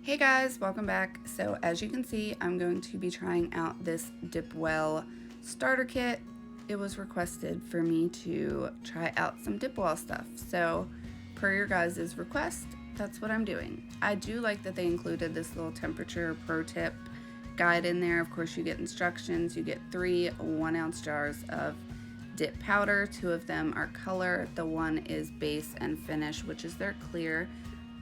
Hey guys, welcome back. So as you can see, I'm going to be trying out this DipWell starter kit. It was requested for me to try out some DipWell stuff. So per your guys' request, that's what I'm doing. I do like that they included this little temperature pro tip guide in there. Of course, you get instructions. You get 3 1-ounce jars of dip powder. 2 of them are color. The one is base and finish, which is their clear,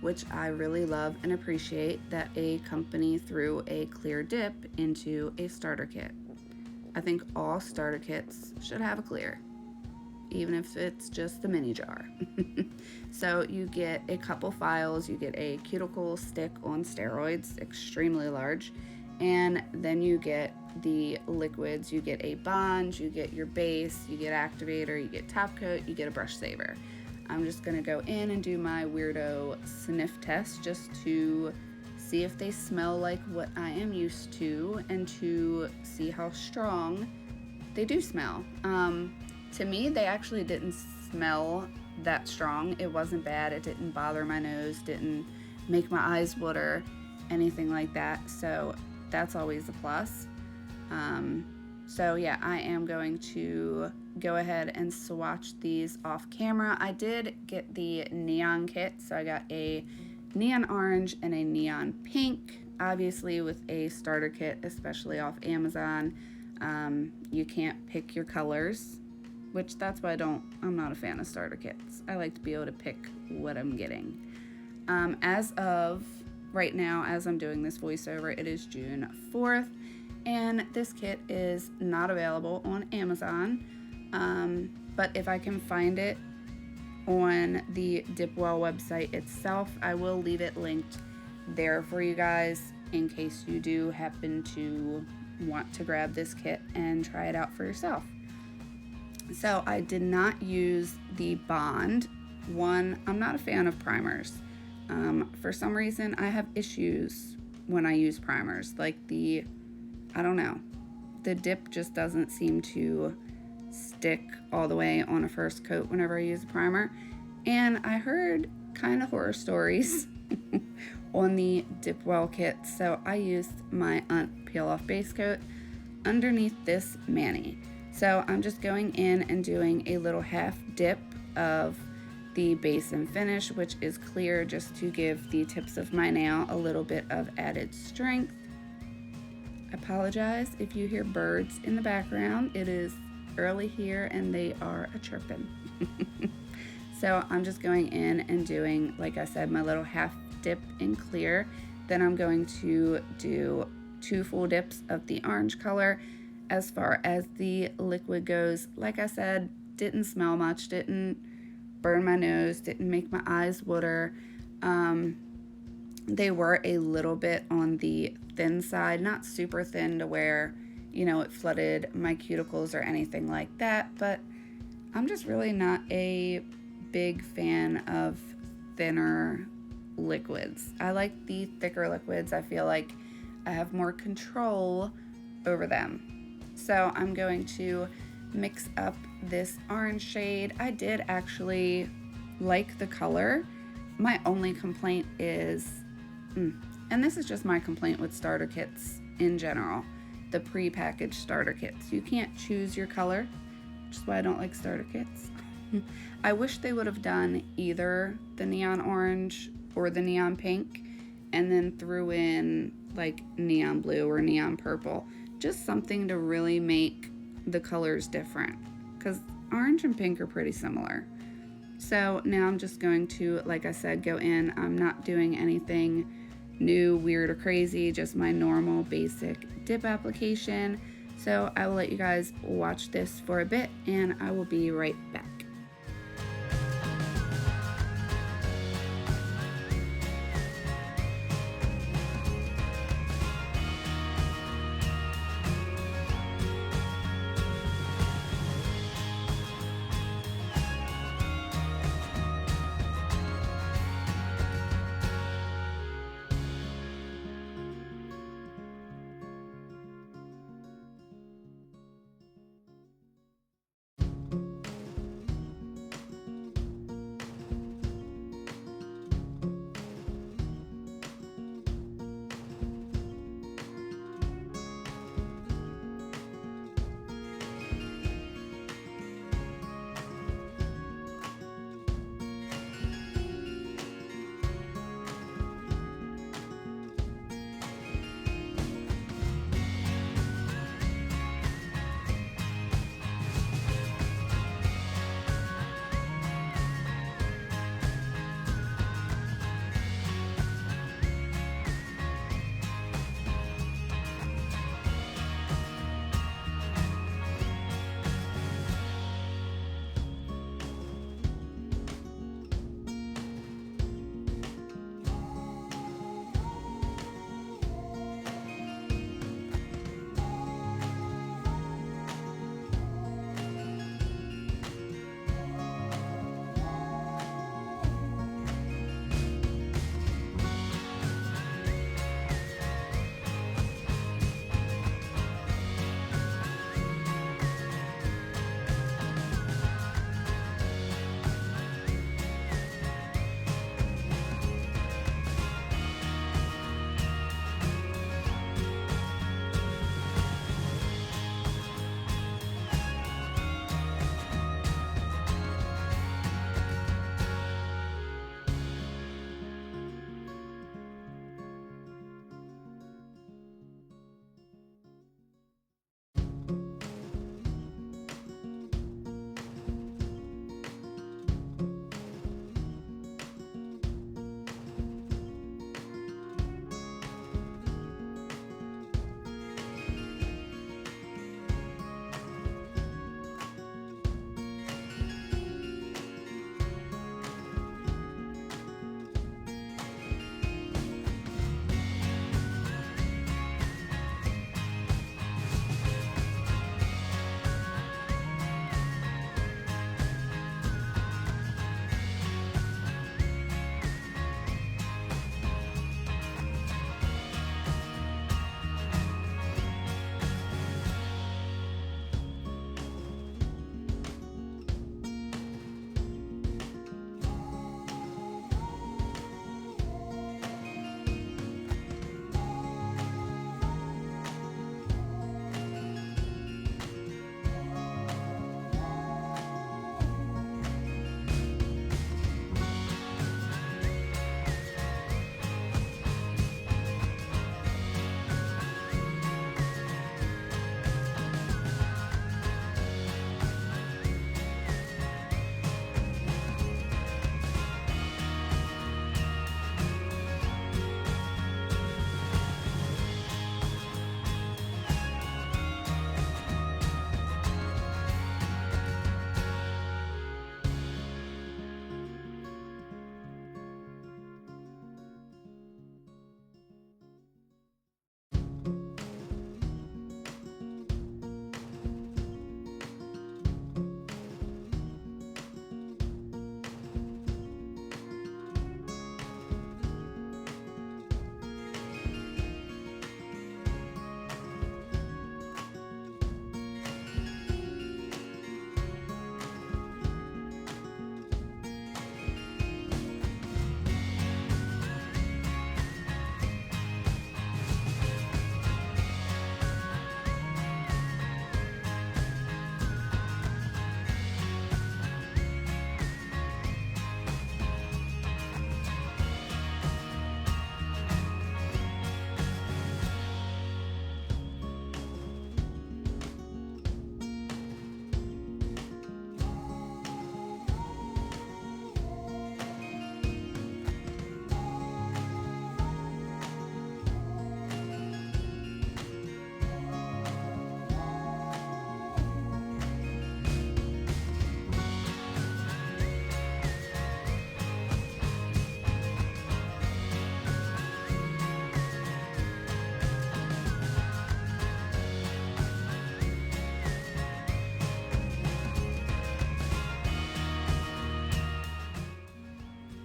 which I really love and appreciate that a company threw a clear dip into a starter kit. I think all starter kits should have a clear, even if it's just the mini jar. So you get a couple files, you get a cuticle stick on steroids, extremely large, and then you get the liquids. You get a bond, you get your base, you get activator, you get top coat, you get a brush saver. I'm just gonna go in and do my weirdo sniff test just to see if they smell like what I am used to and to see how strong they do smell. To me, they actually didn't smell that strong. It wasn't bad. It didn't bother my nose, didn't make my eyes water, anything like that. So that's always a plus. So yeah, I am going to go ahead and swatch these off camera. I did get the neon kit, so I got a neon orange and a neon pink. Obviously with a starter kit, especially off Amazon, you can't pick your colors, which that's why I'm not a fan of starter kits. I like to be able to pick what I'm getting. As of right now, as I'm doing this voiceover, it is June 4th. And this kit is not available on Amazon, but if I can find it on the DipWell website itself, I will leave it linked there for you guys in case you do happen to want to grab this kit and try it out for yourself. So I did not use the Bond one. I'm not a fan of primers. For some reason, I have issues when I use primers, like I don't know, the dip just doesn't seem to stick all the way on a first coat whenever I use a primer. And I heard kind of horror stories on the DipWell kit, so I used my peel off base coat underneath this mani. So I'm just going in and doing a little half dip of the base and finish, which is clear, just to give the tips of my nail a little bit of added strength. I apologize if you hear birds in the background. It is early here and they are a chirping. So I'm just going in and doing, like I said, my little half dip in clear. Then I'm going to do 2 full dips of the orange color. As far as the liquid goes, like I said, didn't smell much, didn't burn my nose, didn't make my eyes water. They were a little bit on the thin side, not super thin to where, you know, it flooded my cuticles or anything like that, but I'm just really not a big fan of thinner liquids. I like the thicker liquids. I feel like I have more control over them. So I'm going to mix up this orange shade. I did actually like the color. My only complaint is, and this is just my complaint with starter kits in general, the pre-packaged starter kits. You can't choose your color, which is why I don't like starter kits. I wish they would have done either the neon orange or the neon pink and then threw in like neon blue or neon purple. Just something to really make the colors different, because orange and pink are pretty similar. So now I'm just going to, like I said, go in. I'm not doing anything new, weird, or crazy, just my normal basic dip application. So I will let you guys watch this for a bit and I will be right back.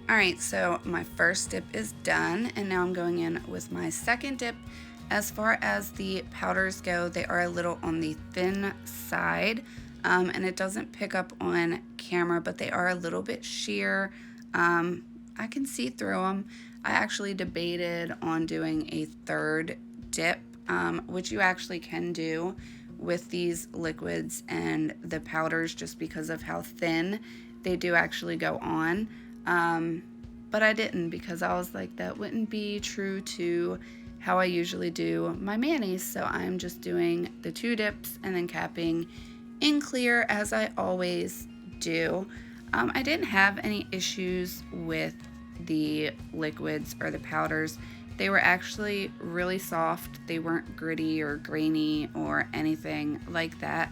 Alright, so my first dip is done, and now I'm going in with my second dip. As far as the powders go, they are a little on the thin side, and it doesn't pick up on camera, but they are a little bit sheer. I can see through them. I actually debated on doing a third dip, which you actually can do with these liquids and the powders just because of how thin they do actually go on. But I didn't, because I was like, that wouldn't be true to how I usually do my manis. So I'm just doing the 2 dips and then capping in clear as I always do. I didn't have any issues with the liquids or the powders. They were actually really soft. They weren't gritty or grainy or anything like that.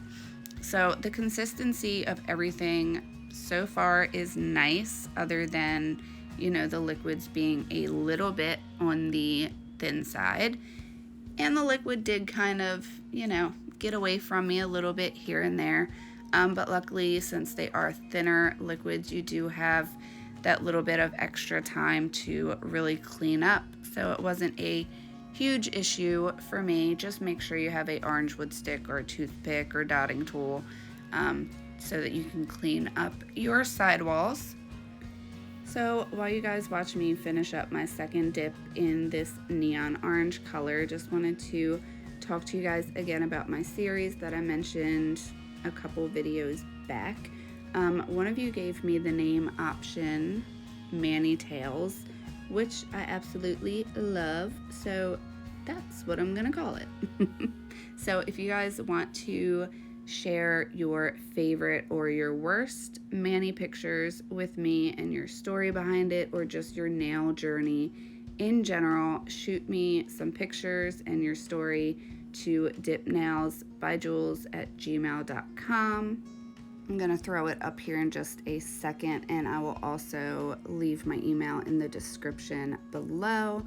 So the consistency of everything so far is nice, other than, you know, the liquids being a little bit on the thin side. And the liquid did kind of, you know, get away from me a little bit here and there. But luckily, since they are thinner liquids, you do have that little bit of extra time to really clean up. So it wasn't a huge issue for me. Just make sure you have a orange wood stick or a toothpick or dotting tool, so that you can clean up your sidewalls. So while you guys watch me finish up my second dip in this neon orange color, just wanted to talk to you guys again about my series that I mentioned a couple videos back. One of you gave me the name option Mani Tails, which I absolutely love, so that's what I'm gonna call it. So if you guys want to share your favorite or your worst mani pictures with me and your story behind it, or just your nail journey in general, shoot me some pictures and your story to dipnailsbyjules@gmail.com. I'm gonna throw it up here in just a second, and I will also leave my email in the description below.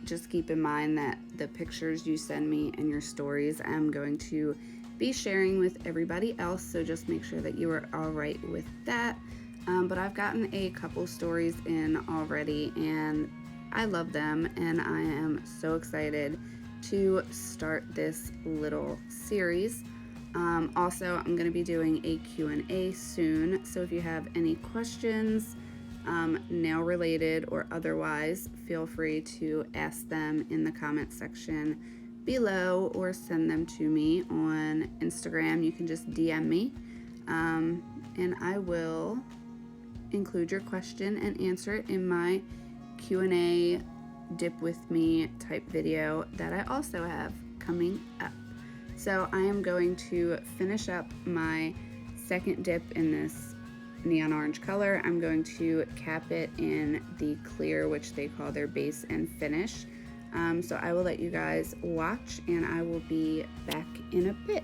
Just keep in mind that the pictures you send me and your stories, I'm going to be sharing with everybody else, so just make sure that you are all right with that. But I've gotten a couple stories in already, and I love them, and I am so excited to start this little series. Also, I'm going to be doing a Q&A soon, so if you have any questions, nail related or otherwise, feel free to ask them in the comment section below or send them to me on Instagram. You can just DM me, and I will include your question and answer it in my Q&A dip with me type video that I also have coming up. So I am going to finish up my second dip in this neon orange color. I'm going to cap it in the clear, which they call their base and finish. So I will let you guys watch, and I will be back in a bit.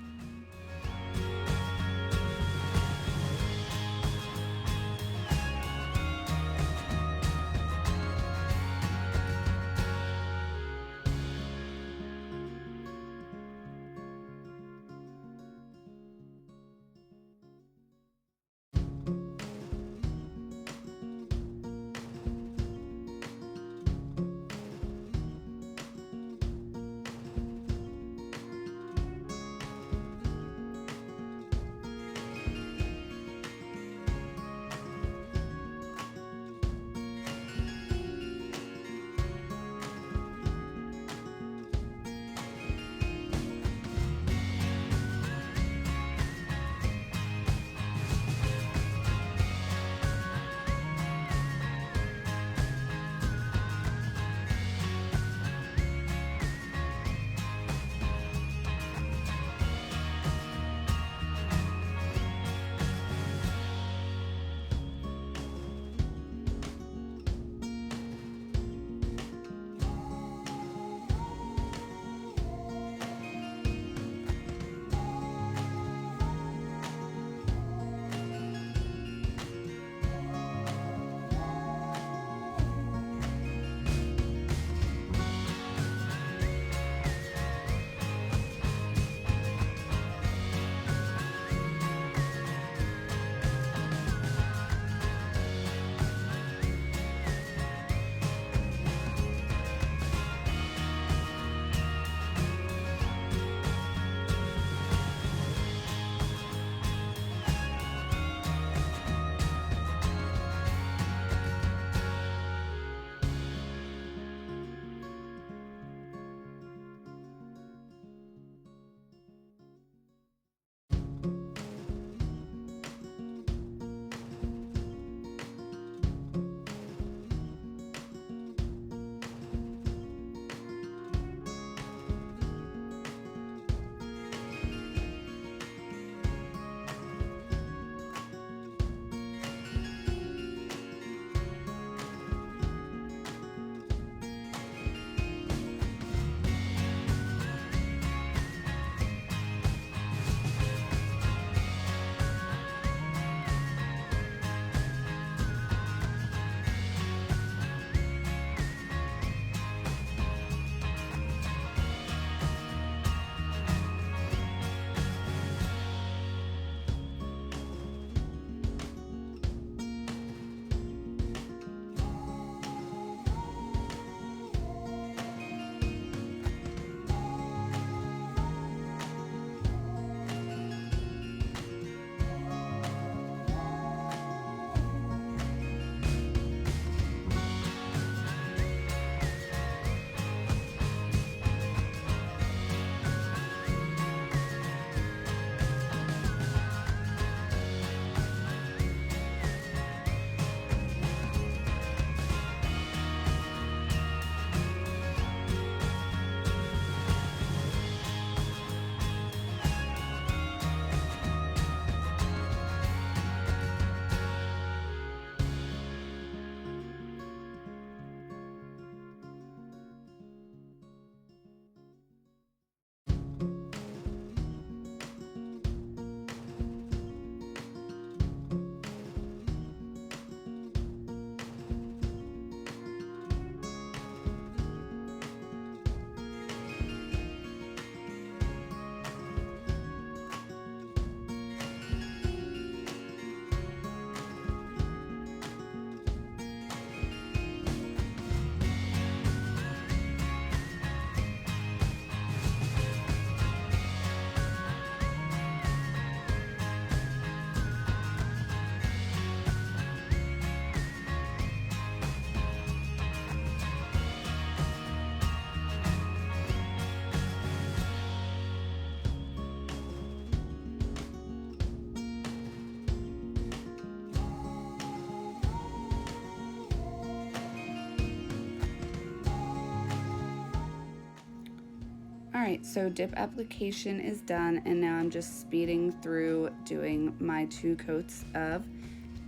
Alright, so dip application is done, and now I'm just speeding through doing my 2 coats of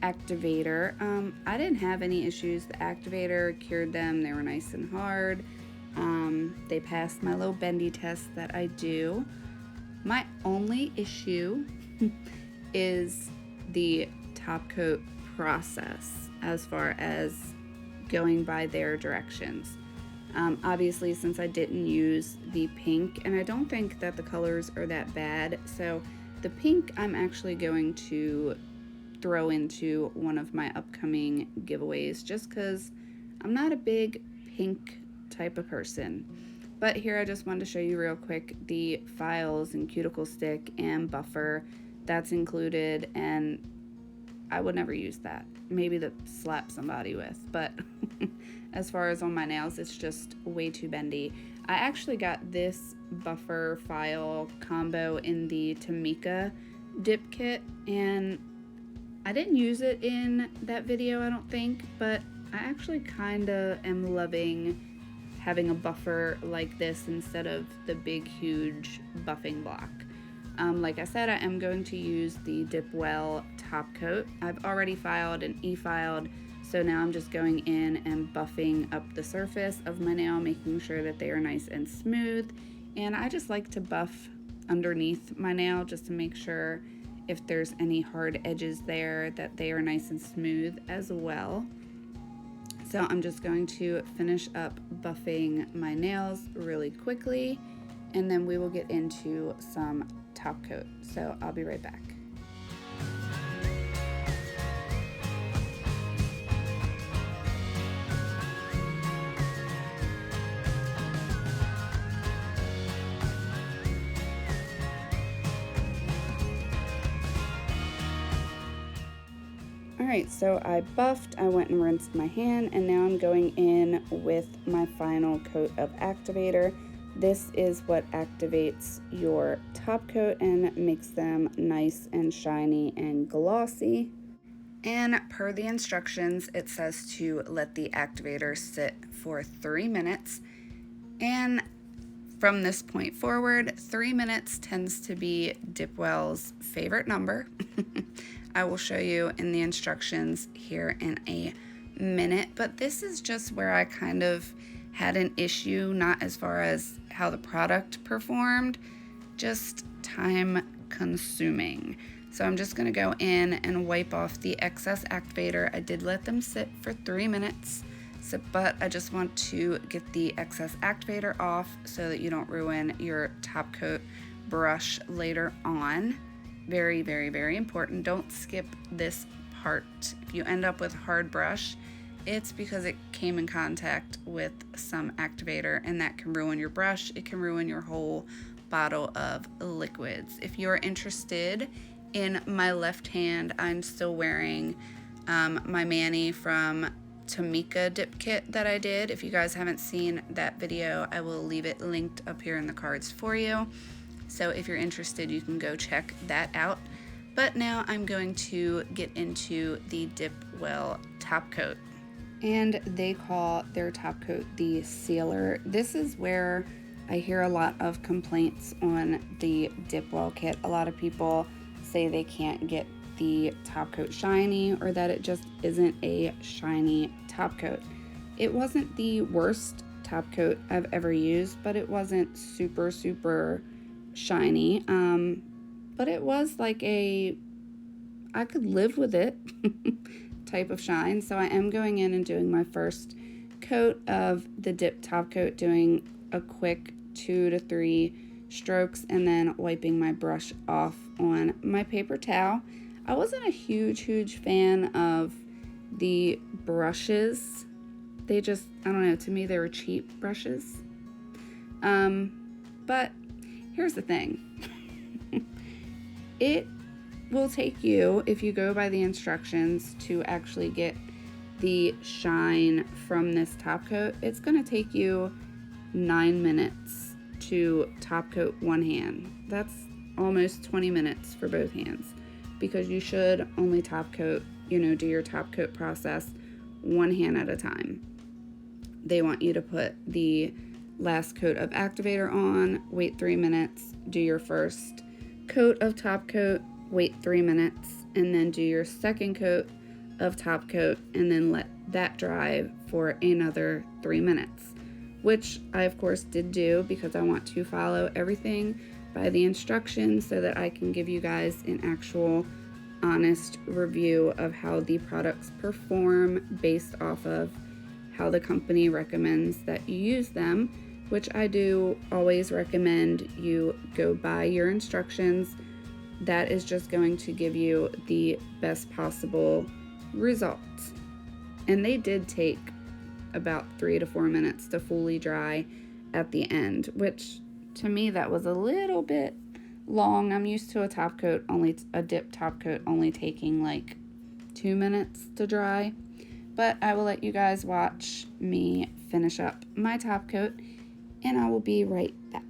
activator. I didn't have any issues. The activator cured them. They were nice and hard. They passed my little bendy test that I do. My only issue is the top coat process as far as going by their directions. Obviously, since I didn't use the pink, and I don't think that the colors are that bad, so the pink I'm actually going to throw into one of my upcoming giveaways just because I'm not a big pink type of person. But here I just wanted to show you real quick the files and cuticle stick and buffer that's included, and I would never use that. Maybe to slap somebody with, but as far as on my nails, it's just way too bendy. I actually got this buffer file combo in the Tamika dip kit, and I didn't use it in that video, I don't think, but I actually kinda am loving having a buffer like this instead of the big huge buffing block. Like I said, I am going to use the DipWell top coat. I've already filed and e-filed, so now I'm just going in and buffing up the surface of my nail, making sure that they are nice and smooth. And I just like to buff underneath my nail just to make sure if there's any hard edges there that they are nice and smooth as well. So I'm just going to finish up buffing my nails really quickly, and then we will get into some top coat. So I'll be right back. Alright, so I buffed, I went and rinsed my hand, and now I'm going in with my final coat of activator. This is what activates your top coat and makes them nice and shiny and glossy. And per the instructions, it says to let the activator sit for 3 minutes. And from this point forward, 3 minutes tends to be DipWell's favorite number. I will show you in the instructions here in a minute, but this is just where I kind of had an issue, not as far as how the product performed, just time consuming. So I'm just gonna go in and wipe off the excess activator. I did let them sit for 3 minutes, but I just want to get the excess activator off so that you don't ruin your top coat brush later on. Very, very, very important. Don't skip this part. If you end up with a hard brush, it's because it came in contact with some activator, and that can ruin your brush. It can ruin your whole bottle of liquids. If you're interested in my left hand, I'm still wearing my Mani from Tamika dip kit that I did. If you guys haven't seen that video, I will leave it linked up here in the cards for you. So if you're interested, you can go check that out. But now I'm going to get into the DipWell top coat. And they call their top coat the sealer. This is where I hear a lot of complaints on the DipWell kit. A lot of people say they can't get the top coat shiny, or that it just isn't a shiny top coat. It wasn't the worst top coat I've ever used, but it wasn't super, super shiny, but it was like I could live with it type of shine. So I am going in and doing my first coat of the dip top coat, doing a quick 2 to 3 strokes, and then wiping my brush off on my paper towel. I wasn't a huge fan of the brushes. They just, I don't know, to me they were cheap brushes. But here's the thing. It will take you, if you go by the instructions, to actually get the shine from this top coat. It's going to take you 9 minutes to top coat one hand. That's almost 20 minutes for both hands, because you should only top coat, do your top coat process one hand at a time. They want you to put the last coat of activator on, wait 3 minutes, do your first coat of top coat, wait 3 minutes, and then do your second coat of top coat, and then let that dry for another 3 minutes, which I of course did do because I want to follow everything by the instructions so that I can give you guys an actual honest review of how the products perform based off of how the company recommends that you use them, which I do always recommend you go by your instructions. That is just going to give you the best possible results. And they did take about 3 to 4 minutes to fully dry at the end, which to me that was a little bit long. I'm used to a dip top coat only taking like 2 minutes to dry, but I will let you guys watch me finish up my top coat and I will be right back.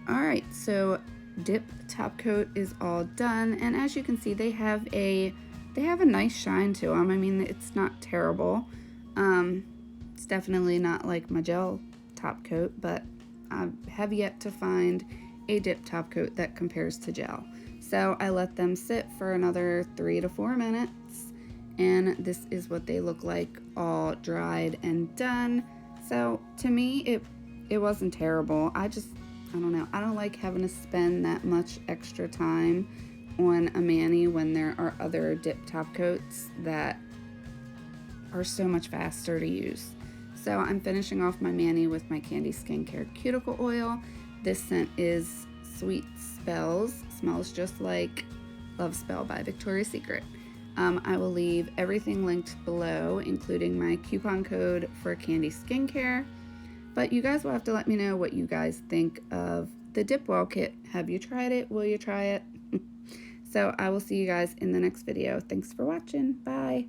Alright, so dip top coat is all done, and as you can see they have a nice shine to them. I mean, it's not terrible. It's definitely not like my gel top coat, but I have yet to find a dip top coat that compares to gel. So I let them sit for another 3 to 4 minutes, and this is what they look like all dried and done. So to me it wasn't terrible. I don't know, I don't like having to spend that much extra time on a mani when there are other dip top coats that are so much faster to use. So I'm finishing off my mani with my Candy Skincare Cuticle Oil. This scent is Sweet Spells, smells just like Love Spell by Victoria's Secret. I will leave everything linked below, including my coupon code for Candy Skincare. But you guys will have to let me know what you guys think of the DipWell kit. Have you tried it? Will you try it? So I will see you guys in the next video. Thanks for watching. Bye.